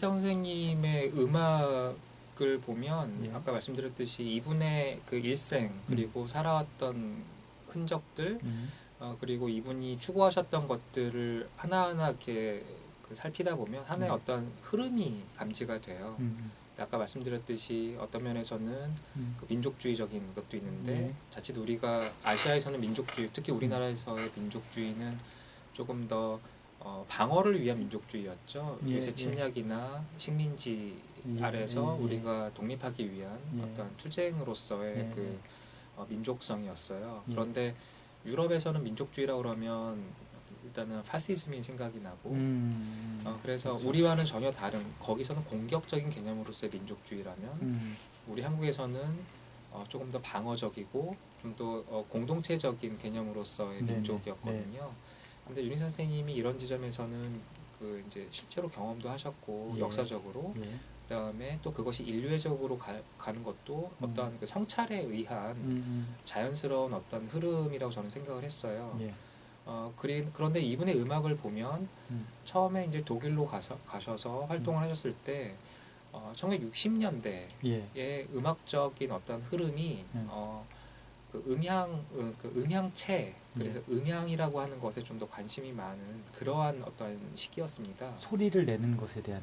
윤희상 선생님의 음악을 보면 예. 아까 말씀드렸듯이 이분의 그 일생 그리고 살아왔던 흔적들 그리고 이분이 추구하셨던 것들을 하나하나 이렇게 그 살피다 보면 하나의 어떤 흐름이 감지가 돼요. 아까 말씀드렸듯이 어떤 면에서는 그 민족주의적인 것도 있는데 자칫 우리가 아시아에서는 민족주의, 특히 우리나라에서의 민족주의는 조금 더 방어를 위한 민족주의였죠. 외세 침략이나 식민지 아래서 우리가 독립하기 위한 어떤 투쟁으로서의 그 민족성이었어요. 그런데 유럽에서는 민족주의라고 그러면 일단은 파시즘이 생각이 나고 그래서 그렇죠. 우리와는 전혀 다른 거기서는 공격적인 개념으로서의 민족주의라면 우리 한국에서는 조금 더 방어적이고 좀 더 공동체적인 개념으로서의 민족이었거든요. 근데 윤희 선생님이 이런 지점에서는 그 이제 실제로 경험도 하셨고 역사적으로 그다음에 또 그것이 인류애적으로 가는 것도 어떤 그 성찰에 의한 자연스러운 어떤 흐름이라고 저는 생각을 했어요. 그런데 이분의 음악을 보면 처음에 이제 독일로 가셔서 활동을 하셨을 때 1960년대의 음악적인 어떤 흐름이 그 음향체 그래서 음향이라고 하는 것에 좀 더 관심이 많은 그러한 어떤 시기였습니다. 소리를 내는 것에 대한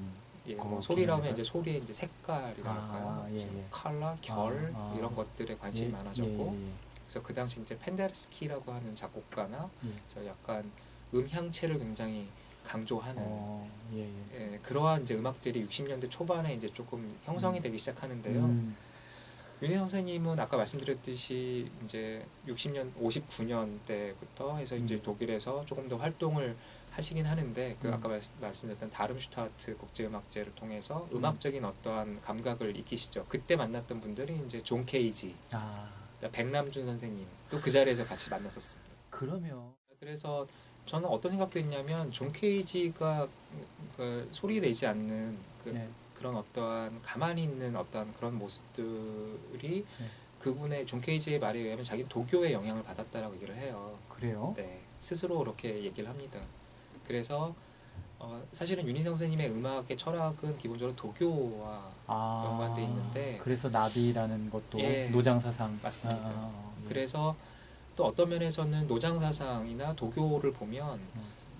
뭐 소리라면 이제 소리의 이제 색깔이랄까요, 컬러, 결 이런 것들에 관심이 많아졌고, 그래서 그 당시 이제 펜데르스키라고 하는 작곡가나 약간 음향체를 굉장히 강조하는 그러한 이제 음악들이 60년대 초반에 이제 조금 형성이 되기 시작하는데요. 윤희 선생님은 아까 말씀드렸듯이 이제 60년, 59년대부터 해서 이제 독일에서 조금 더 활동을 하시긴 하는데 그 아까 말씀드렸던 다름슈타트 국제음악제를 통해서 음악적인 어떠한 감각을 익히시죠. 그때 만났던 분들이 이제 존 케이지, 백남준 선생님 또 그 자리에서 같이 만났었습니다. 그래서 저는 어떤 생각도 했냐면 존 케이지가 그 소리 내지 않는 그런 어떠한 가만히 있는 어떠한 그런 모습들이 그분의 존 케이지의 말에 의하면 자기는 도교의 영향을 받았다라고 얘기를 해요. 그래요? 네, 스스로 그렇게 얘기를 합니다. 그래서 사실은 윤희상 선생님의 음악의 철학은 기본적으로 도교와 연관돼 있는데 그래서 나비라는 것도 노장사상 맞습니다. 그래서 또 어떤 면에서는 노장사상이나 도교를 보면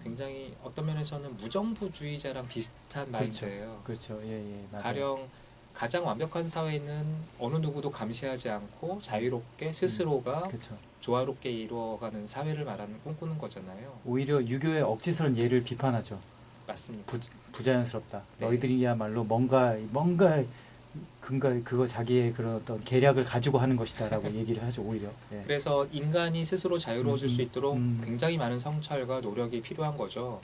굉장히 어떤 면에서는 무정부주의자랑 비슷한 마인드예요. 그렇죠. 맞아요. 가령 가장 완벽한 사회는 어느 누구도 감시하지 않고 자유롭게 스스로가 조화롭게 이루어가는 사회를 꿈꾸는 거잖아요. 오히려 유교의 억지스러운 예를 비판하죠. 맞습니다. 부자연스럽다. 너희들이야말로 뭔가 그거 자기의 그런 어떤 계략을 가지고 하는 것이다라고 얘기를 하죠. 오히려. 그래서 인간이 스스로 자유로워질 수 있도록 굉장히 많은 성찰과 노력이 필요한 거죠.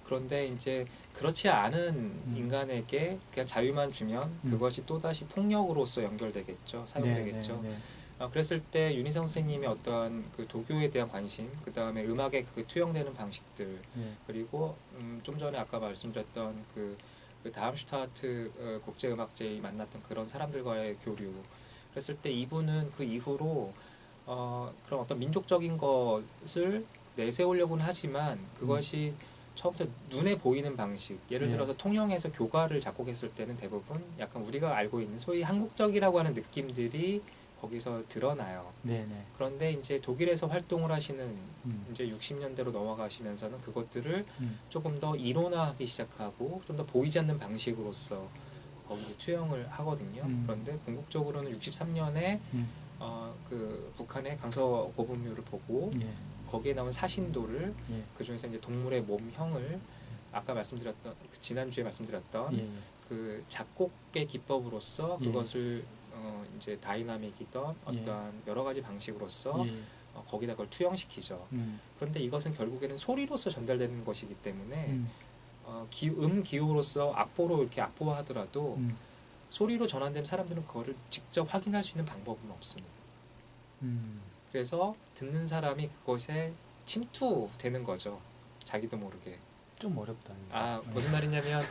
그런데 이제 그렇지 않은 인간에게 그냥 자유만 주면 그것이 또다시 폭력으로서 연결되겠죠. 사용되겠죠. 그랬을 때 윤희상 선생님의 어떠한 그 도교에 대한 관심, 그 다음에 음악의 그 투영되는 방식들, 그리고 좀 전에 아까 말씀드렸던 그 다음슈타트 국제음악제에 만났던 그런 사람들과의 교류, 그랬을 때 이분은 그 이후로 그런 어떤 민족적인 것을 내세우려고는 하지만 그것이 처음부터 눈에 보이는 방식, 예를 들어서 통영에서 교가를 작곡했을 때는 대부분 약간 우리가 알고 있는 소위 한국적이라고 하는 느낌들이 거기서 드러나요. 그런데 이제 독일에서 활동을 하시는 이제 60년대로 넘어가시면서는 그것들을 조금 더 이론화하기 시작하고 좀 더 보이지 않는 방식으로서 거기에 투영을 하거든요. 그런데 궁극적으로는 63년에 그 북한의 강서 고분묘를 보고 거기에 나온 사신도를 그 중에서 이제 동물의 몸형을 아까 말씀드렸던 지난주에 말씀드렸던 그 작곡의 기법으로서 그것을 이제 다이나믹이던 어떠한 여러 가지 방식으로서 거기다 그걸 투영시키죠. 그런데 이것은 결국에는 소리로서 전달되는 것이기 때문에 기호로서 악보로 이렇게 악보화하더라도 소리로 전환되면 사람들은 그거를 직접 확인할 수 있는 방법은 없습니다. 그래서 듣는 사람이 그것에 침투되는 거죠. 자기도 모르게. 좀 어렵다. 무슨 말이냐면